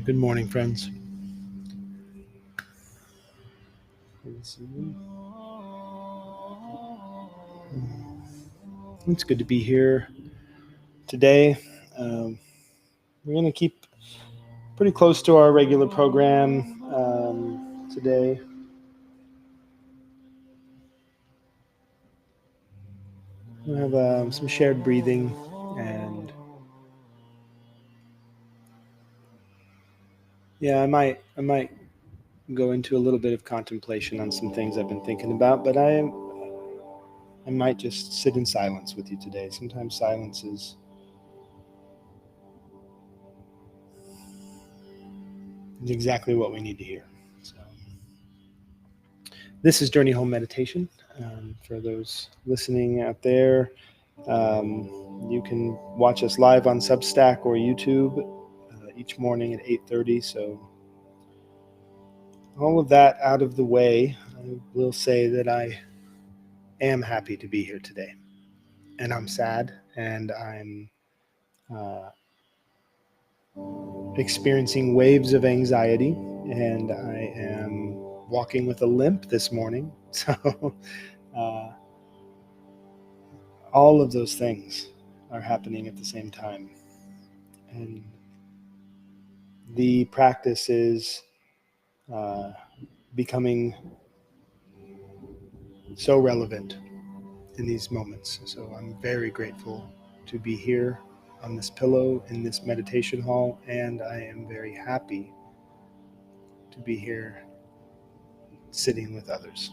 Good morning, friends. It's good to be here today. We're going to keep pretty close to our regular program today. We have some shared breathing, and I might go into a little bit of contemplation on some things I've been thinking about, but I might just sit in silence with you today. Sometimes silence is exactly what we need to hear. So, this is Journey Home Meditation. For those listening out there, you can watch us live on Substack or YouTube each morning at 8:30. So all of that out of the way, I will say that I am happy to be here today. And I'm sad, and I'm experiencing waves of anxiety, and I am walking with a limp this morning. So all of those things are happening at the same time. And the practice is becoming so relevant in these moments. So I'm very grateful to be here on this pillow in this meditation hall, and I am very happy to be here sitting with others.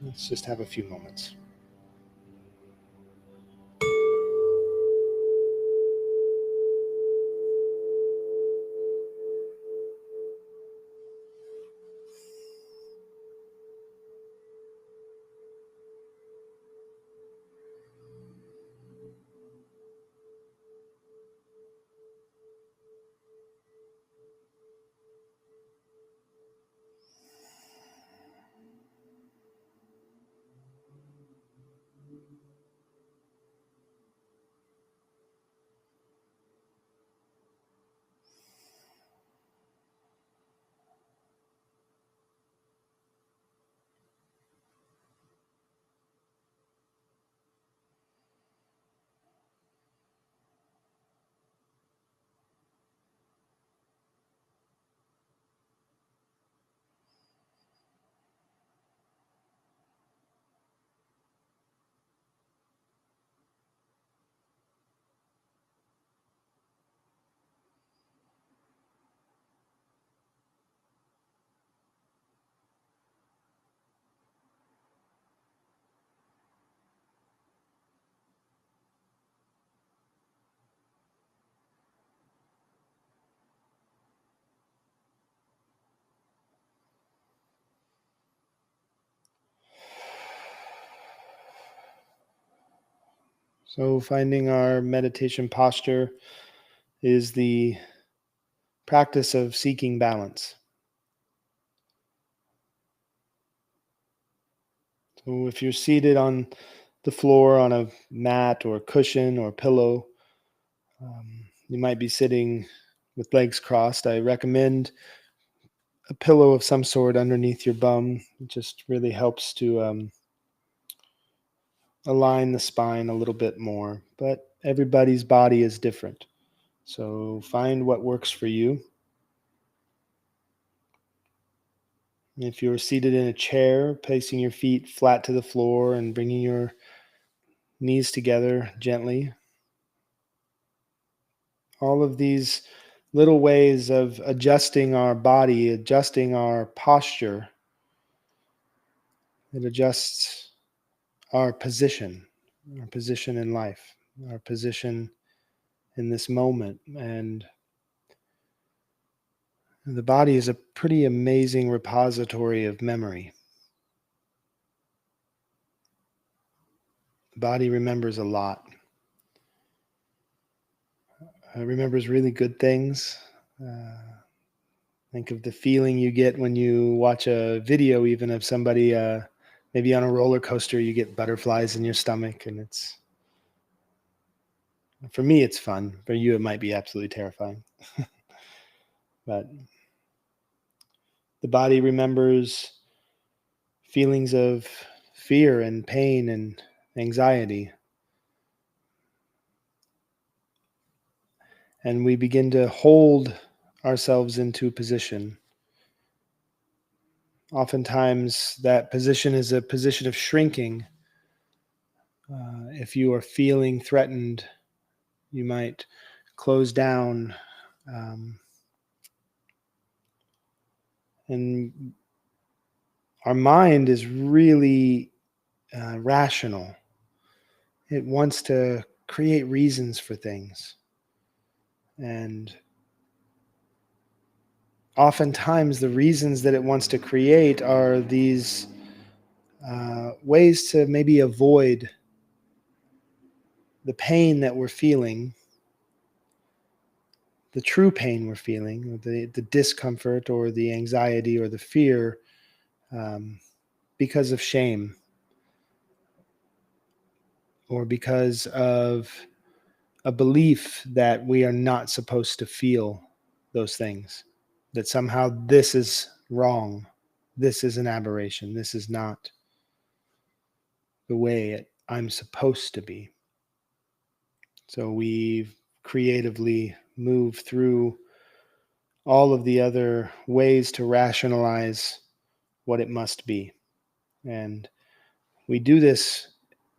Let's just have a few moments. So finding our meditation posture is the practice of seeking balance. So if you're seated on the floor on a mat or a cushion or pillow, you might be sitting with legs crossed. I recommend a pillow of some sort underneath your bum. It just really helps to align the spine a little bit more. But everybody's body is different. So find what works for you. If you're seated in a chair, placing your feet flat to the floor and bringing your knees together gently. All of these little ways of adjusting our body, adjusting our posture, it adjusts our position in life, our position in this moment. And the body is a pretty amazing repository of memory. The body remembers a lot. It remembers really good things. Think of the feeling you get when you watch a video, even of somebody maybe on a roller coaster. You get butterflies in your stomach, and it's For me, it's fun. For you, it might be absolutely terrifying. But the body remembers feelings of fear and pain and anxiety. And we begin to hold ourselves into position. Oftentimes, that position is a position of shrinking. If you are feeling threatened, you might close down. And our mind is really rational. It wants to create reasons for things. And oftentimes, the reasons that it wants to create are these ways to maybe avoid the pain that we're feeling, the true pain we're feeling, the discomfort or the anxiety or the fear, because of shame or because of a belief that we are not supposed to feel those things, that somehow this is wrong, this is an aberration, this is not the way I'm supposed to be. So we creatively move through all of the other ways to rationalize what it must be. And we do this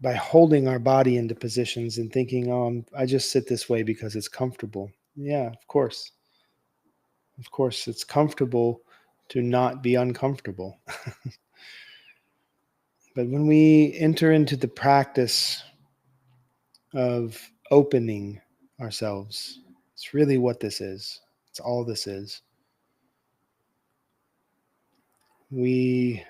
by holding our body into positions and thinking, oh, I just sit this way because it's comfortable. Yeah, of course. Of course, it's comfortable to not be uncomfortable. But when we enter into the practice of opening ourselves, it's really what this is. It's all this is. We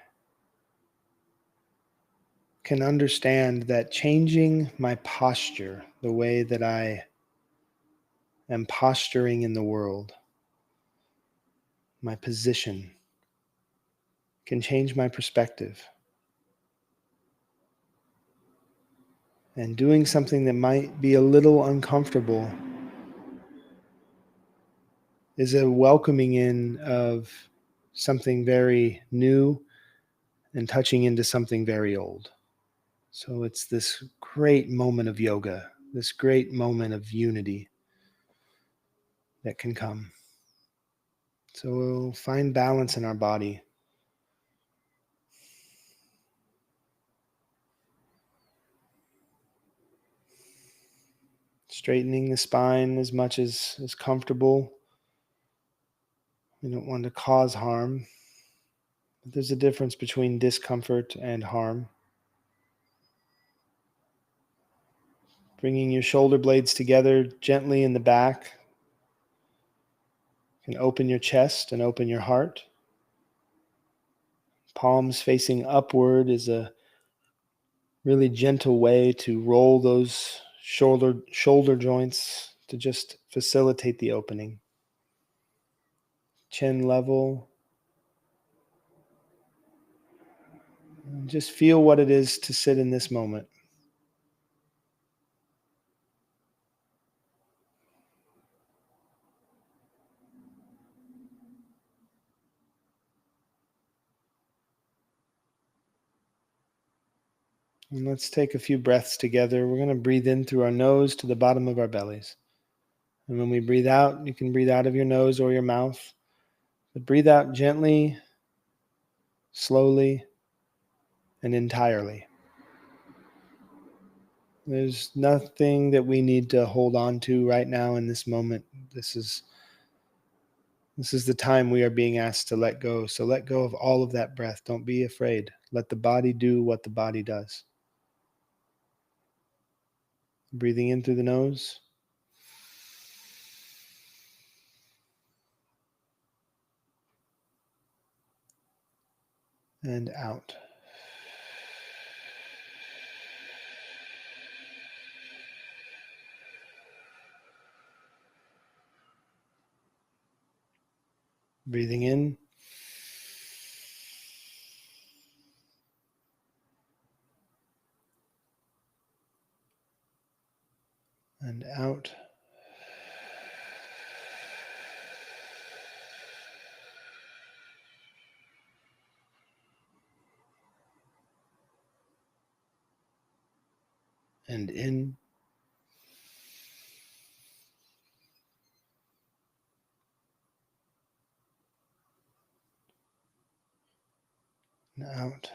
can understand that changing my posture, the way that I am posturing in the world, my position, can change my perspective. And doing something that might be a little uncomfortable is a welcoming in of something very new and touching into something very old. So it's this great moment of yoga, this great moment of unity that can come. So we'll find balance in our body. Straightening the spine as much as is comfortable. We don't want to cause harm. But there's a difference between discomfort and harm. Bringing your shoulder blades together gently in the back. You can open your chest and open your heart. Palms facing upward is a really gentle way to roll those shoulder joints to just facilitate the opening. Chin level. And just feel what it is to sit in this moment. And let's take a few breaths together. We're going to breathe in through our nose to the bottom of our bellies. And when we breathe out, you can breathe out of your nose or your mouth. But breathe out gently, slowly, and entirely. There's nothing that we need to hold on to right now in this moment. This is the time we are being asked to let go. So let go of all of that breath. Don't be afraid. Let the body do what the body does. Breathing in through the nose. And out. Breathing in. And out. And in. And out.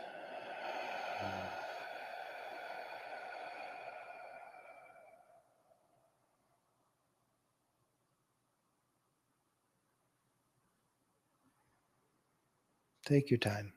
Take your time.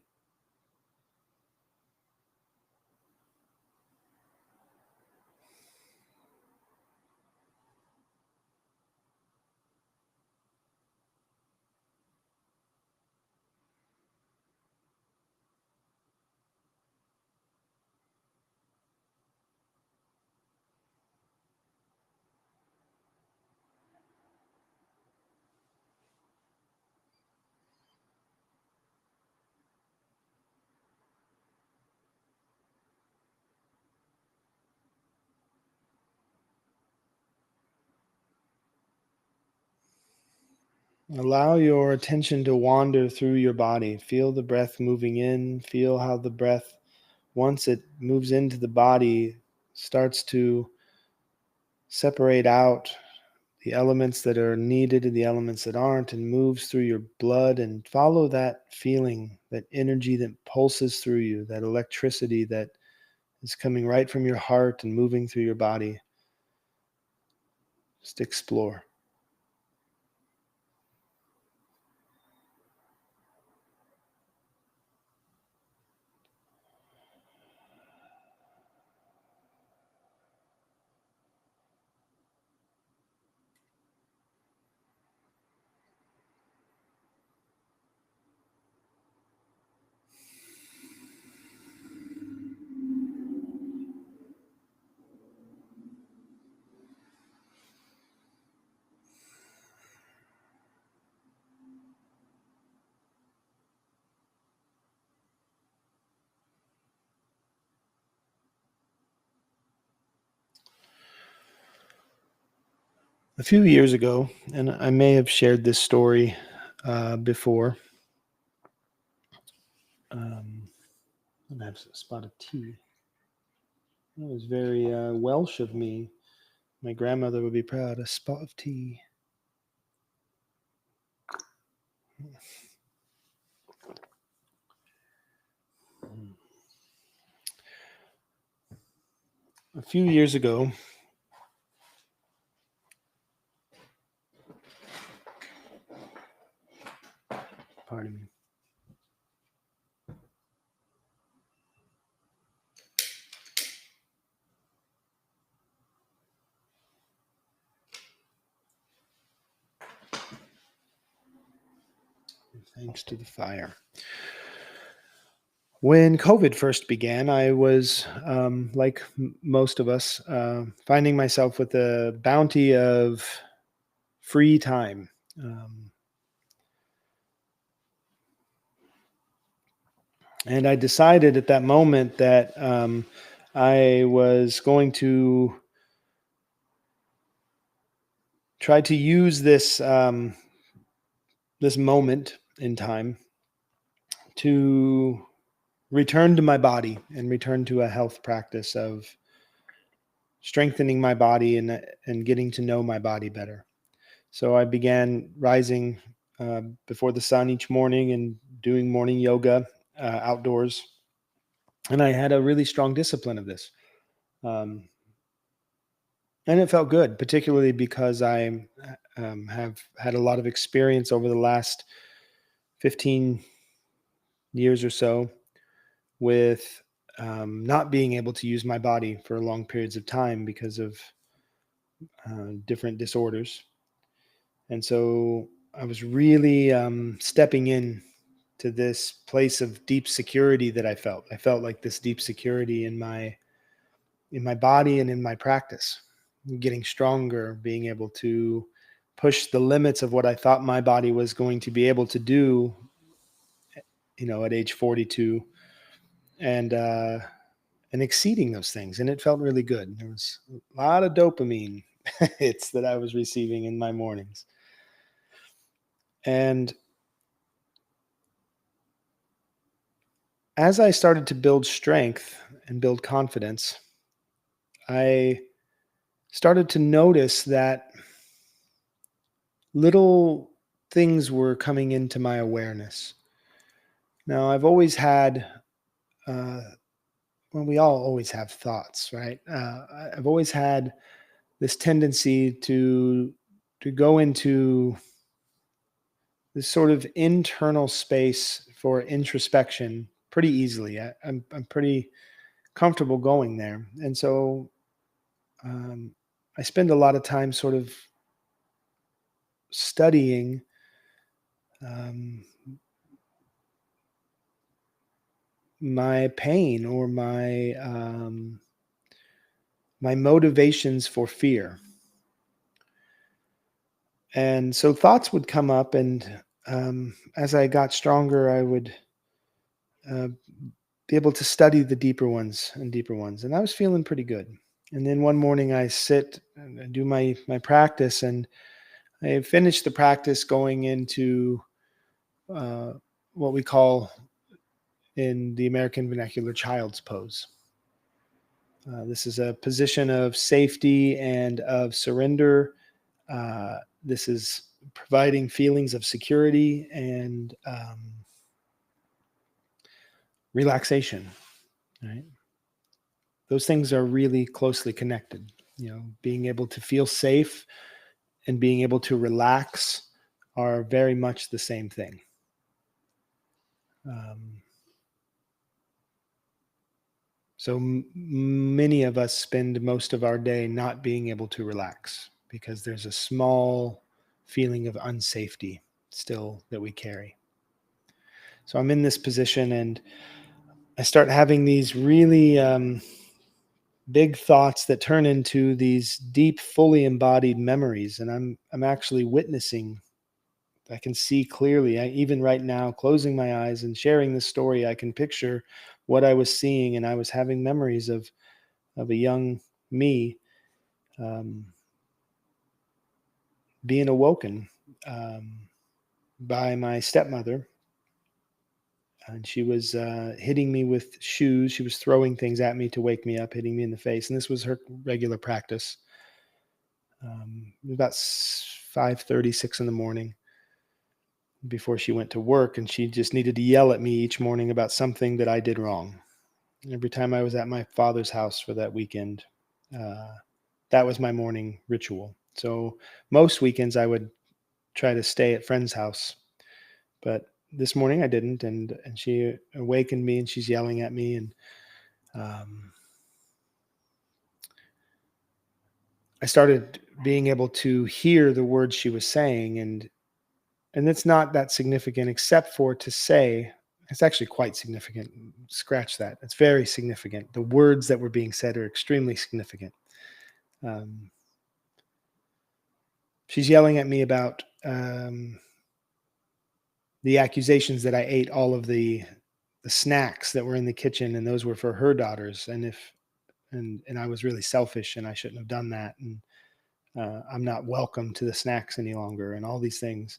Allow your attention to wander through your body. Feel the breath moving in. Feel how the breath, once it moves into the body, starts to separate out the elements that are needed and the elements that aren't, and moves through your blood. And follow that feeling, that energy that pulses through you, that electricity that is coming right from your heart and moving through your body. Just explore. A few years ago, and I may have shared this story before. I have a spot of tea. That was very Welsh of me. My grandmother would be proud. A spot of tea. A few years ago, pardon me. Thanks to the fire. When COVID first began, I was, like most of us, finding myself with a bounty of free time. And I decided at that moment that I was going to try to use this this moment in time to return to my body and return to a health practice of strengthening my body and getting to know my body better. So I began rising before the sun each morning and doing morning yoga outdoors. And I had a really strong discipline of this. And it felt good, particularly because I have had a lot of experience over the last 15 years or so with not being able to use my body for long periods of time because of different disorders. And so I was really stepping in to this place of deep security that I felt. I felt like this deep security in my body and in my practice, getting stronger, being able to push the limits of what I thought my body was going to be able to do, at age 42, and exceeding those things. And it felt really good. There was a lot of dopamine hits that I was receiving in my mornings. And as I started to build strength and build confidence, I started to notice that little things were coming into my awareness. Now, I've always had, uh, well, we all always have thoughts, right? I've always had this tendency to go into this sort of internal space for introspection pretty easily. I'm pretty comfortable going there, and so um, I spend a lot of time sort of studying um, my pain or my motivations for fear. And so thoughts would come up, and as I got stronger, I would uh, be able to study the deeper ones and deeper ones. And I was feeling pretty good. And then one morning I sit and I do my practice, and I finish the practice going into uh, what we call in the American vernacular child's pose. This is a position of safety and of surrender. This is providing feelings of security and relaxation. Right? Those things are really closely connected. Being able to feel safe and being able to relax are very much the same thing. Um, so many of us spend most of our day not being able to relax because there's a small feeling of unsafety still that we carry. So I'm in this position, and I start having these really big thoughts that turn into these deep, fully embodied memories, and I'm actually witnessing. I can see clearly. Even right now, closing my eyes and sharing this story, I can picture what I was seeing, and I was having memories of a young me um, being awoken um, by my stepmother, and she was hitting me with shoes. She was throwing things at me to wake me up, hitting me in the face, and this was her regular practice. About 5:36 in the morning before she went to work, and she just needed to yell at me each morning about something that I did wrong. Every time I was at my father's house for that weekend, uh, that was my morning ritual. So most weekends I would try to stay at friend's house, but this morning I didn't, and she awakened me, and she's yelling at me, and um, I started being able to hear the words she was saying, and it's not that significant, except for to say it's actually quite significant. Scratch that. It's very significant. The words that were being said are extremely significant. Um, she's yelling at me about the accusations that I ate all of the snacks that were in the kitchen, and those were for her daughters. And I was really selfish, and I shouldn't have done that. And I'm not welcome to the snacks any longer, and all these things.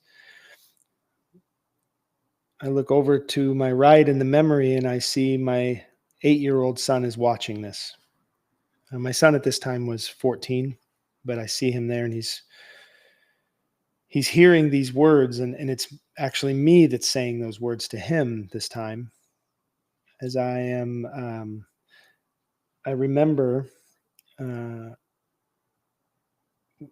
I look over to my right in the memory, and I see my 8-year-old son is watching this. My son at this time was 14, but I see him there, and he's hearing these words, and it's actually me that's saying those words to him this time. As I am, I remember uh,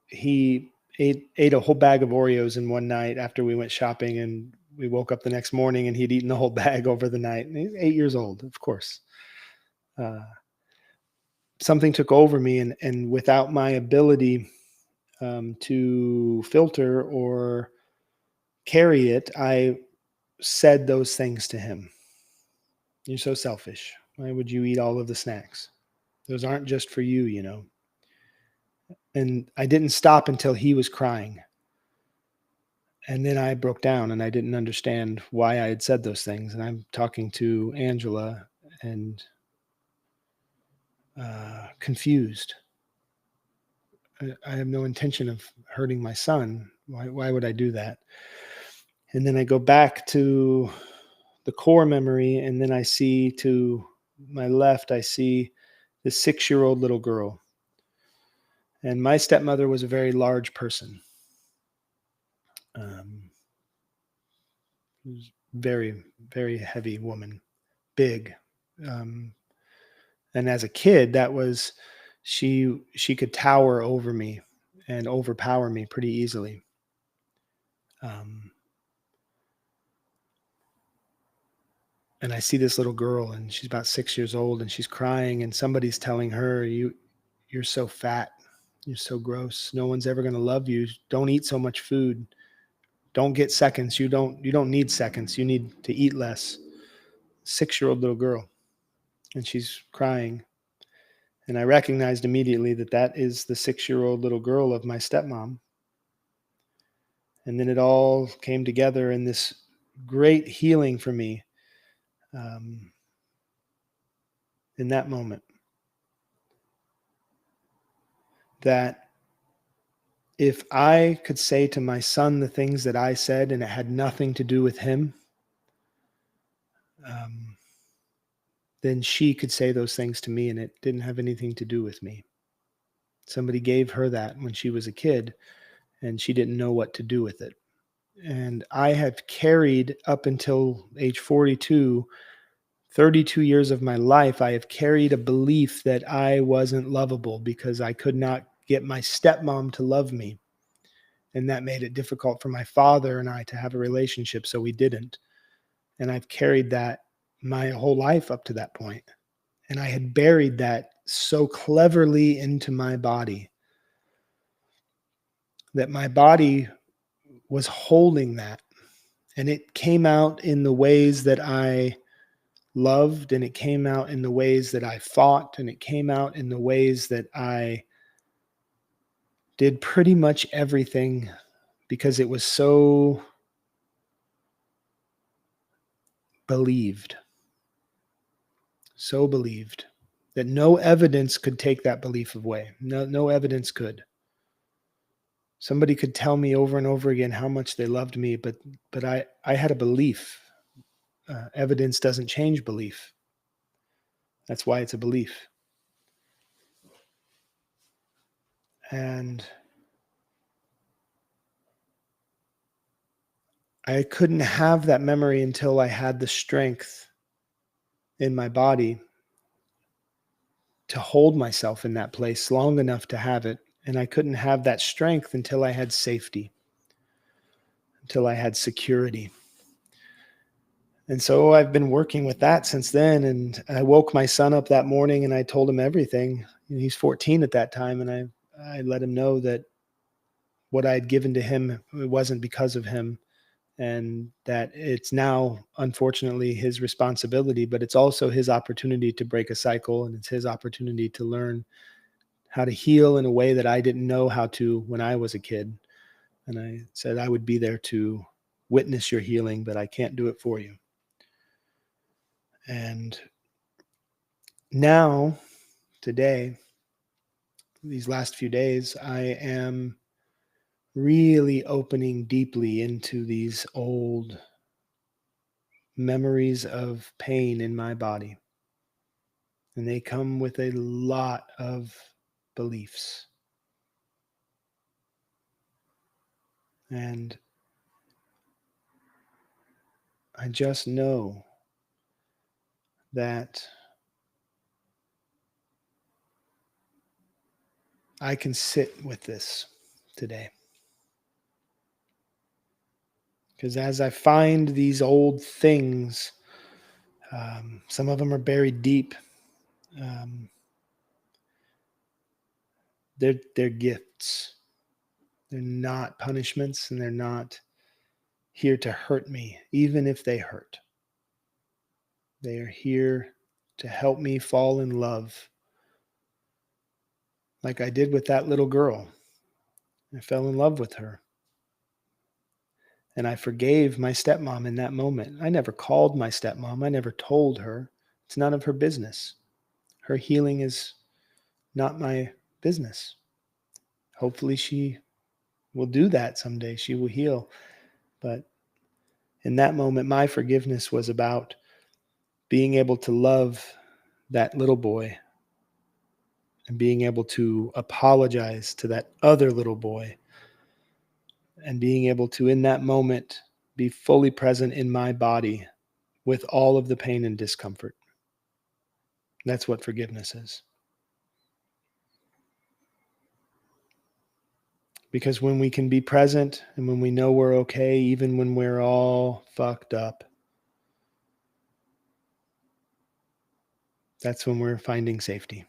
he ate a whole bag of Oreos in one night after we went shopping, and we woke up the next morning, and he'd eaten the whole bag over the night. And he's 8 years old, of course. Uh, Something took over me, and without my ability to filter or carry it, I said those things to him. You're so selfish. Why would you eat all of the snacks? Those aren't just for you, you know. And I didn't stop until he was crying. And then I broke down, and I didn't understand why I had said those things. And I'm talking to Angela and confused. I have no intention of hurting my son. Why would I do that? And then I go back to the core memory, and then I see to my left, I see the 6-year-old little girl. And my stepmother was a very large person. Very, very heavy woman, big. And as a kid, that was she could tower over me and overpower me pretty easily. And I see this little girl, and she's about 6 years old, and she's crying, and somebody's telling her, you're so fat, you're so gross, no one's ever going to love you, don't eat so much food, don't get seconds, you don't need seconds, you need to eat less. 6-year-old little girl, and she's crying. And I recognized immediately that that is the 6-year-old little girl of my stepmom. And then it all came together in this great healing for me in that moment. That if I could say to my son the things that I said and it had nothing to do with him, then she could say those things to me and it didn't have anything to do with me. Somebody gave her that when she was a kid and she didn't know what to do with it. And I have carried up until age 42, 32 years of my life, I have carried a belief that I wasn't lovable because I could not get my stepmom to love me. And that made it difficult for my father and I to have a relationship, so we didn't. And I've carried that my whole life up to that point. And I had buried that so cleverly into my body that my body was holding that. And it came out in the ways that I loved, and it came out in the ways that I fought, and it came out in the ways that I did pretty much everything because it was so believed that no evidence could take that belief away. No evidence could. Somebody could tell me over and over again how much they loved me, but I had a belief. Evidence doesn't change belief. That's why it's a belief. And I couldn't have that memory until I had the strength in my body to hold myself in that place long enough to have it. And I couldn't have that strength until I had safety, until I had security. And so I've been working with that since then. And I woke my son up that morning and I told him everything. He's 14 at that time. And I let him know that what I had given to him, it wasn't because of him. And that it's now, unfortunately, his responsibility, but it's also his opportunity to break a cycle. And it's his opportunity to learn how to heal in a way that I didn't know how to when I was a kid. And I said I would be there to witness your healing, but I can't do it for you. And now, today, these last few days, I am really opening deeply into these old memories of pain in my body. And they come with a lot of beliefs. And I just know that I can sit with this today. Because as I find these old things, some of them are buried deep. They're gifts. They're not punishments, and they're not here to hurt me, even if they hurt. They are here to help me fall in love, like I did with that little girl. I fell in love with her. And I forgave my stepmom in that moment. I never called my stepmom. I never told her. It's none of her business. Her healing is not my business. hopefully she will do that someday. She will heal. But in that moment, my forgiveness was about being able to love that little boy and being able to apologize to that other little boy and being able to, in that moment, be fully present in my body with all of the pain and discomfort. That's what forgiveness is. Because when we can be present and when we know we're okay, even when we're all fucked up, that's when we're finding safety.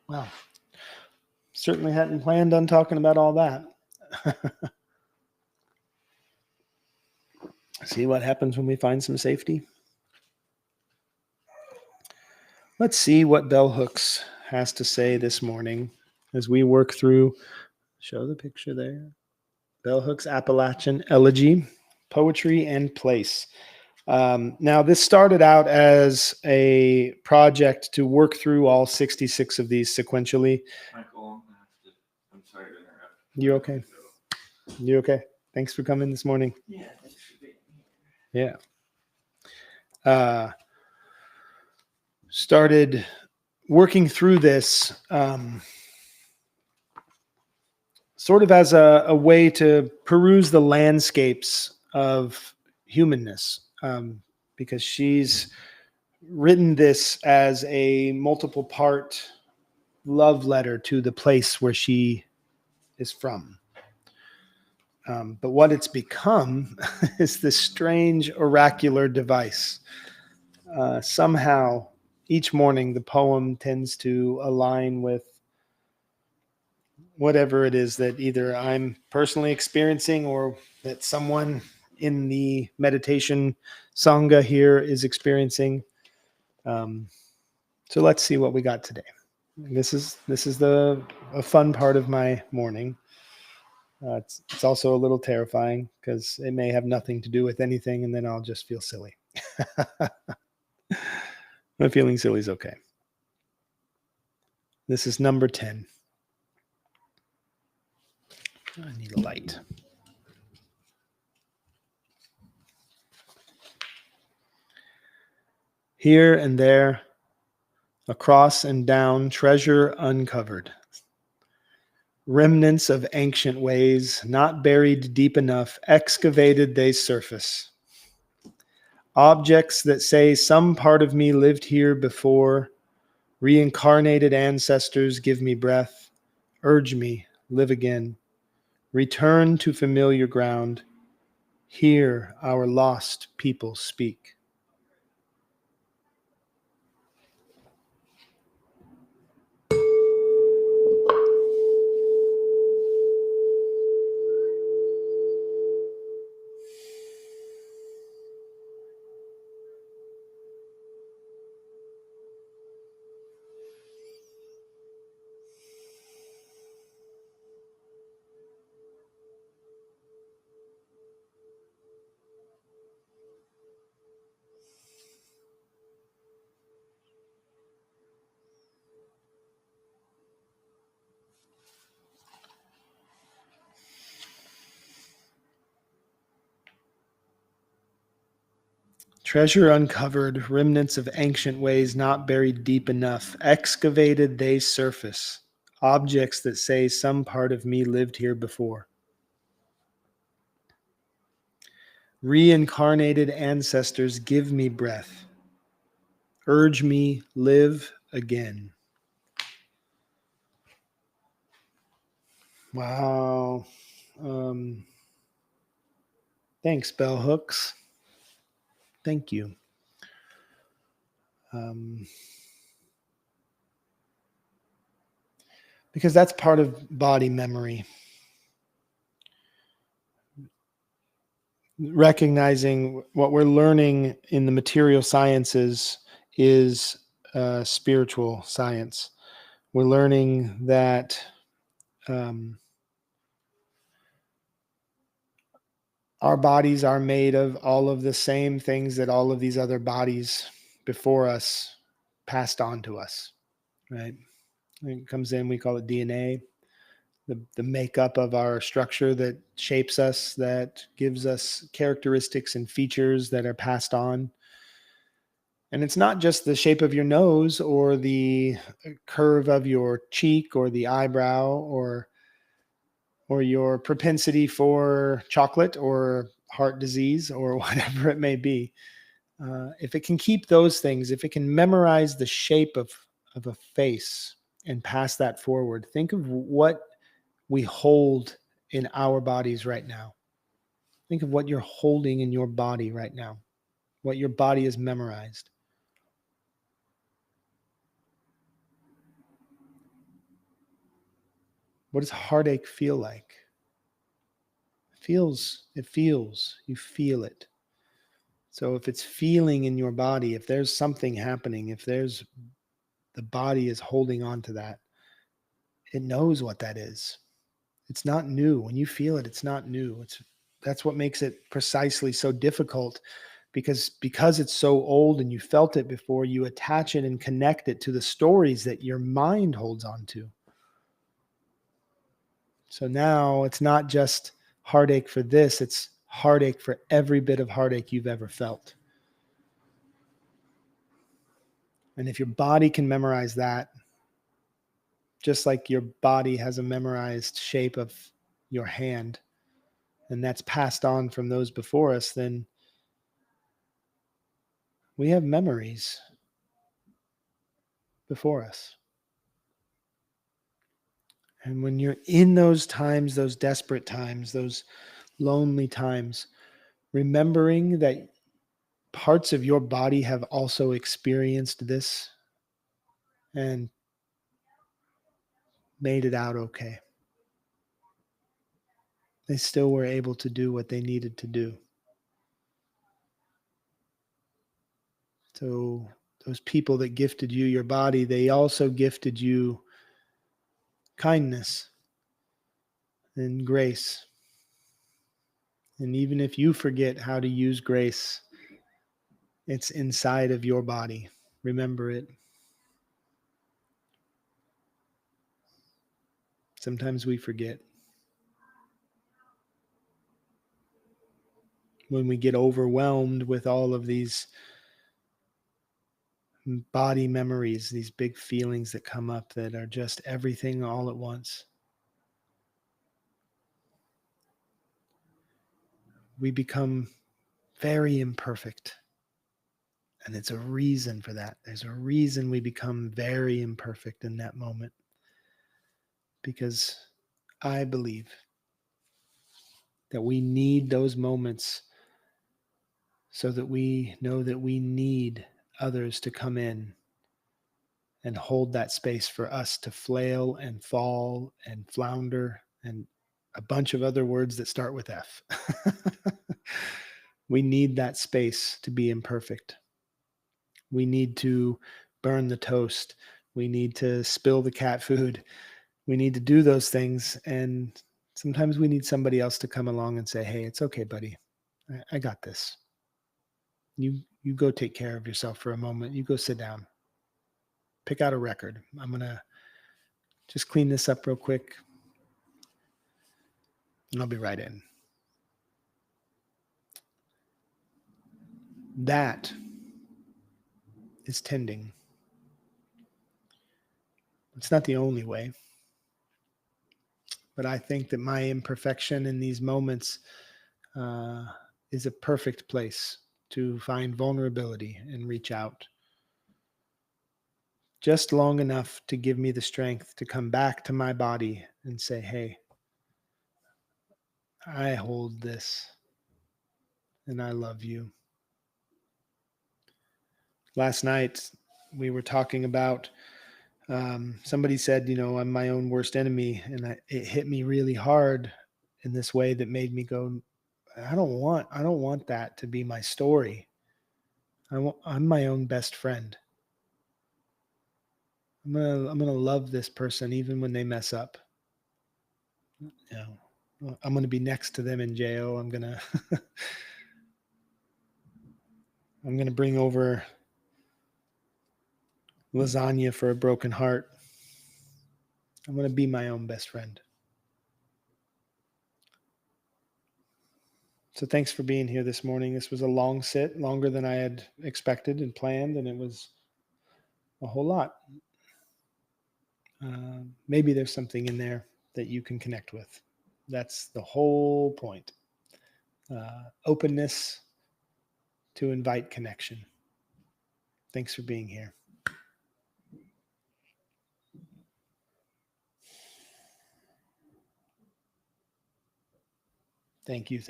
Wow. Certainly hadn't planned on talking about all that. See what happens when we find some safety. Let's see what Bell Hooks has to say this morning as we work through, show the picture there, Bell Hooks Appalachian Elegy, Poetry and Place. Now, this started out as a project to work through all 66 of these sequentially. Michael, I'm sorry to interrupt. You okay? You okay? Thanks for coming this morning. Yeah, thanks for being here. Yeah. Started working through this sort of as a way to peruse the landscapes of humanness, because she's written this as a multiple part love letter to the place where she is from. But what it's become is this strange oracular device. Somehow, each morning, the poem tends to align with whatever it is that either I'm personally experiencing or that someone in the meditation sangha here is experiencing. So let's see what we got today. This is a fun part of my morning. It's also a little terrifying because it may have nothing to do with anything, and then I'll just feel silly. My feeling silly is okay. This is number 10. I need a light. Here and there, across and down, treasure uncovered. Remnants of ancient ways, not buried deep enough, excavated they surface. Objects that say some part of me lived here before, reincarnated ancestors give me breath, urge me, live again, return to familiar ground, hear our lost people speak. Treasure uncovered, remnants of ancient ways not buried deep enough, excavated they surface, objects that say some part of me lived here before. Reincarnated ancestors give me breath, Urge me, live again. Wow. Thanks, Bell Hooks. Thank you. Because that's part of body memory. Recognizing what we're learning in the material sciences is spiritual science. We're learning that our bodies are made of all of the same things that all of these other bodies before us passed on to us, right? It comes in, we call it DNA, the makeup of our structure that shapes us, that gives us characteristics and features that are passed on. And it's not just the shape of your nose or the curve of your cheek or the eyebrow or your propensity for chocolate or heart disease or whatever it may be. If it can keep those things, if it can memorize the shape of a face and pass that forward, think of what we hold in our bodies right now. Think of what you're holding in your body right now, what your body is memorized. What does heartache feel like? It feels, you feel it. So if it's feeling in your body, if there's something happening, if there's the body is holding on to that, it knows what that is. It's not new. When you feel it, it's not new. That's what makes it precisely so difficult, because it's so old and you felt it before, you attach it and connect it to the stories that your mind holds on to. So now it's not just heartache for this, it's heartache for every bit of heartache you've ever felt. And if your body can memorize that, just like your body has a memorized shape of your hand, and that's passed on from those before us, then we have memories before us. And when you're in those times, those desperate times, those lonely times, remembering that parts of your body have also experienced this and made it out okay. They still were able to do what they needed to do. So those people that gifted you your body, they also gifted you kindness and grace. And even if you forget how to use grace, it's inside of your body. Remember it. Sometimes we forget. When we get overwhelmed with all of these body memories, these big feelings that come up that are just everything all at once, we become very imperfect. And it's a reason for that. There's a reason we become very imperfect in that moment. Because I believe that we need those moments so that we know that we need others to come in and hold that space for us to flail and fall and flounder and a bunch of other words that start with F. We need that space to be imperfect. We need to burn the toast. We need to spill the cat food. We need to do those things. And sometimes we need somebody else to come along and say, hey, it's okay, buddy. I got this. You go take care of yourself for a moment. You go sit down. Pick out a record. I'm going to just clean this up real quick, and I'll be right in. That is tending. It's not the only way. But I think that my imperfection in these moments is a perfect place to find vulnerability and reach out. just long enough to give me the strength to come back to my body and say, hey, I hold this and I love you. Last night, we were talking about somebody said, I'm my own worst enemy. And it hit me really hard in this way that made me go, I don't want that to be my story. I'm my own best friend. I'm gonna love this person even when they mess up. I'm gonna be next to them in jail. I'm gonna I'm gonna bring over lasagna for a broken heart. I'm gonna be my own best friend. So thanks for being here this morning. This was a long sit, longer than I had expected and planned, and it was a whole lot. Maybe there's something in there that you can connect with. That's the whole point. Openness to invite connection. Thanks for being here. Thank you.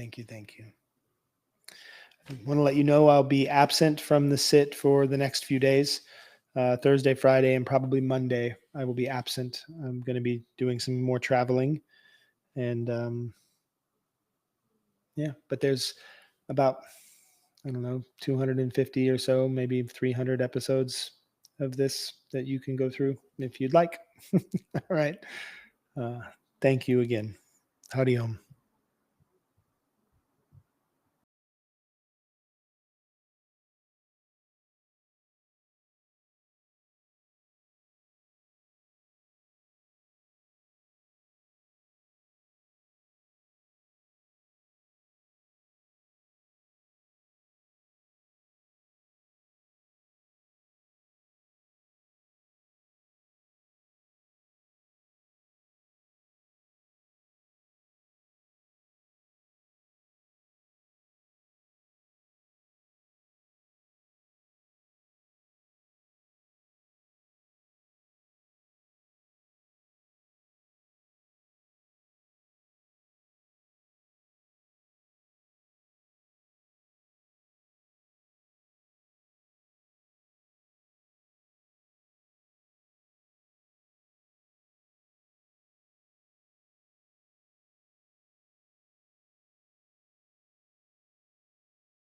I want to let you know I'll be absent from the sit for the next few days. Thursday, Friday, and probably Monday, I will be absent. I'm going to be doing some more traveling. And but there's about, 250 or so, maybe 300 episodes of this that you can go through if you'd like. All right. Thank you again. Howdy Om.